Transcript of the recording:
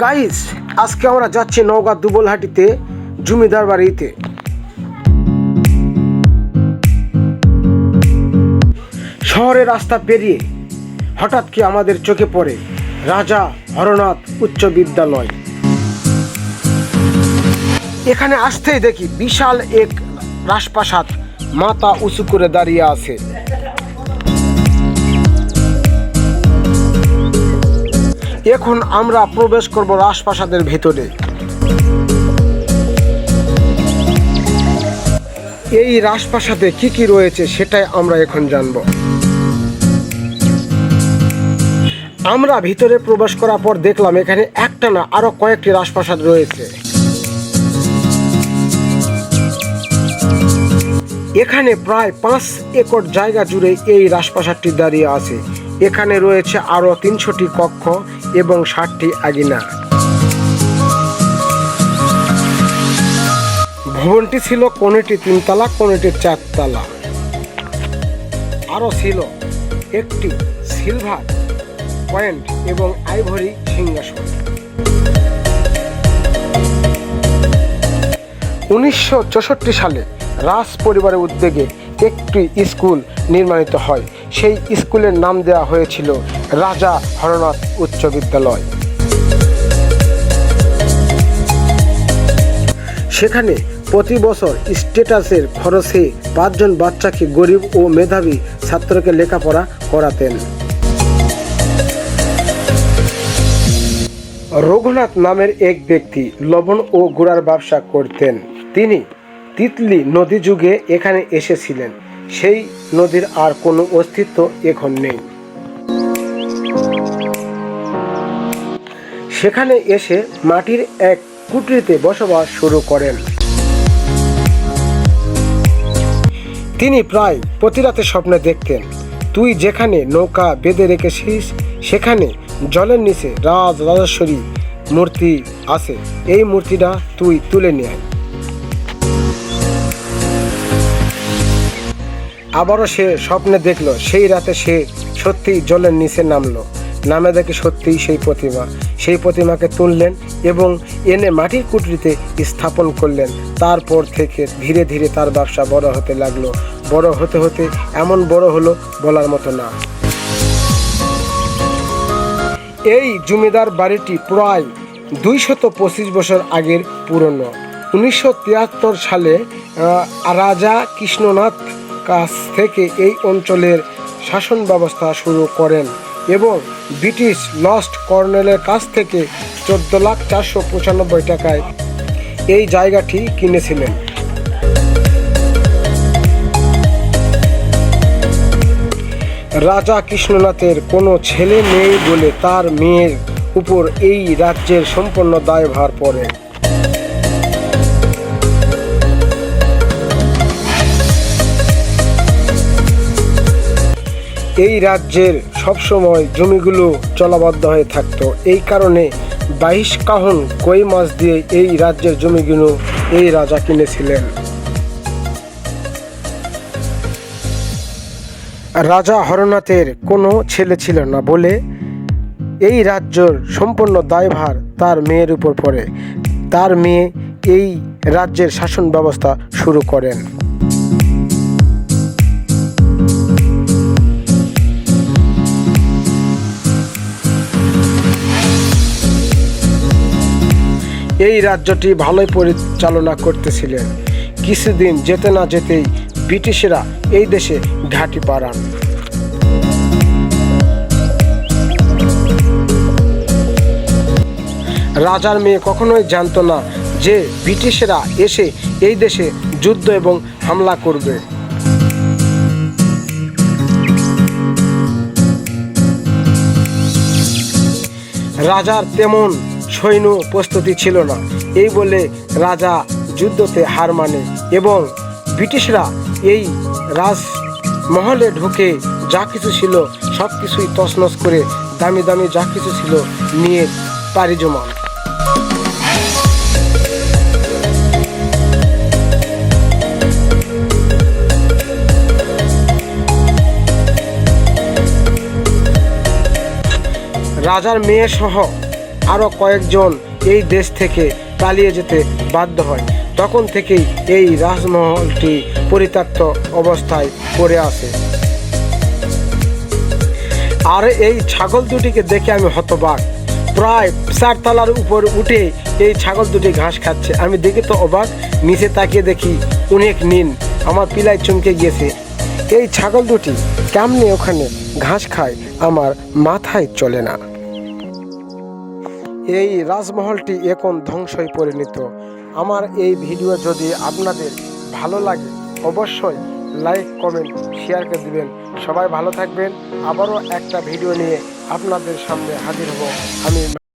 Guys, আজকে আমরা যাচ্ছি নওগাঁ দুবলহাটিতে জমিদার বাড়িতে। শহরের রাস্তা পেরিয়ে হঠাৎ কি আমাদের চোখে পড়ে রাজা হরনাথ উচ্চ বিদ্যালয়। এখানে আসতেই দেখি বিশাল এক রাজপ্রাসাদ মাথা উঁচু করে দাঁড়িয়ে আছে। এখন আমরা প্রবেশ করব রাজপ্রাসাদের ভিতরে। এই রাজপ্রাসাদে কি কি রয়েছে সেটাই আমরা এখন জানব। আমরা ভিতরে প্রবেশ করার পর দেখলাম এখানে একটা না আরো কয়েকটি রাজপ্রাসাদ রয়েছে। এখানে প্রায় 5 একর জায়গা জুড়ে এই রাজপ্রাসাদটি দাঁড়িয়ে আছে। এখানে রয়েছে আরো 300টি কক্ষ এবং 60টি আঙিনা। ভবনটি ছিল কোনটি 3 তলা, কোনটি 4 তলা। আরো ছিল একটি সিলভার পয়েন্ট এবং আইভরি সিংহাসন। 1964 সালে রাজ পরিবারের উদ্যোগে একটি স্কুল নির্মাণিত হয়। সেই স্কুলের নাম দেওয়া হয়েছিল রাজা হরনাথ উচ্চ বিদ্যালয়। সেখানে প্রতি বছর স্টেটাসের খরচে 5 জন বাচ্চাকে গরিব ও মেধাবী ছাত্রকে লেখাপড়া করাতেন। রঘুনাথ নামের এক ব্যক্তি লবণ ও গুড়ার ব্যবসা করতেন। তিনি তিতলি নদী যুগে এখানে এসেছিলেন। সেই নদীর আর কোনো অস্তিত্ব এখন নেই। সেখানে এসে মাটির এক কুটিরতে বসবাস শুরু করেন। তিনি প্রায় প্রতি রাতে স্বপ্নে দেখতেন, তুই যেখানে নৌকা বেঁধে রেখেছিস সেখানে জলের নিচে রাজরাজেশ্বরী মূর্তি আছে, এই মূর্তিটা তুই তুলে নিয়ে আয়। আবারও সে স্বপ্নে দেখলো সেই রাতে সে সত্যিই জলের নিচে নামলো। নামে দেখে সত্যিই সেই প্রতিমাকে তুললেন এবং এনে মাটির কুটিরতে স্থাপন করলেন। তারপর থেকে ধীরে ধীরে তার ব্যবসা বড় হতে লাগলো। বড় হতে হতে এমন বড় হলো বলার মতো না। এই জমিদার বাড়িটি প্রায় 225 বছর আগের পুরনো। 1973 সালে রাজা কৃষ্ণনাথ কাছ থেকে এই অঞ্চলের শাসন ব্যবস্থা শুরু করেন এবং ব্রিটিশ লর্ড কর্নেলের কাছ থেকে 14,495 টাকায় এই জায়গাটি কিনেছিলেন। রাজা কৃষ্ণনাথের কোনো ছেলে নেই বলে তার মেয়ের উপর এই রাজ্যের সম্পূর্ণ দায়ভার পড়ে। এই রাজ্যের সবসময় জমিগুলো জলাবদ্ধ হয়ে থাকতো। এই কারণে 22 কাহন কই মাছ দিয়ে এই রাজ্যের জমিগুলো এই রাজা কিনেছিলেন। রাজা হরনাথের কোনো ছেলে ছিল না বলে এই রাজ্যের সম্পূর্ণ দায়ভার তার মেয়ের উপর পড়ে। তার মেয়ে এই রাজ্যের শাসন ব্যবস্থা শুরু করেন। এই রাজ্যটি ভালোই পরিচালনা করতেছিলেন। কিছুদিন যেতে না যেতেই ব্রিটিশরা এই দেশে ঘাঁটি পাড়ান। রাজার মেয়ে কখনোই জানতো না যে ব্রিটিশরা এসে এই দেশে যুদ্ধ এবং হামলা করবে। রাজার তেমন সৈন্য প্রস্তুতি ছিল না। এই বলে রাজা যুদ্ধতে হার মানে এবং ব্রিটিশরা এই রাজমহলে ঢুকে যা কিছু ছিল সব কিছুই তছনছ করে দামি দামি যা কিছু ছিল নিয়ে পাড়ি জমান। রাজার মেয়ে সহ আরও কয়েকজন এই দেশ থেকে পালিয়ে যেতে বাধ্য হয়। তখন থেকেই এই রাজমহলটি পরিত্যক্ত অবস্থায় পড়ে আছে। আর এই ছাগল দুটিকে দেখে আমি হতবাক। প্রায় 4 তলার উপর উঠে এই ছাগল দুটি ঘাস খাচ্ছে। আমি দেখে তো অবাক, নিচে তাকিয়ে দেখি অনেক নীল। আমার পিলাই চমকে গিয়েছে। এই ছাগল দুটি কেমনে ওখানে ঘাস খায় আমার মাথায় চলে না। এই রাজমহলটি এখন ধ্বংসই পরিণত। আমার এই ভিডিও যদি আপনাদের ভালো লাগে অবশ্যই লাইক, কমেন্ট, শেয়ার করে দিবেন। সবাই ভালো থাকবেন। আবারও একটা ভিডিও নিয়ে আপনাদের সামনে হাজির হব আমি।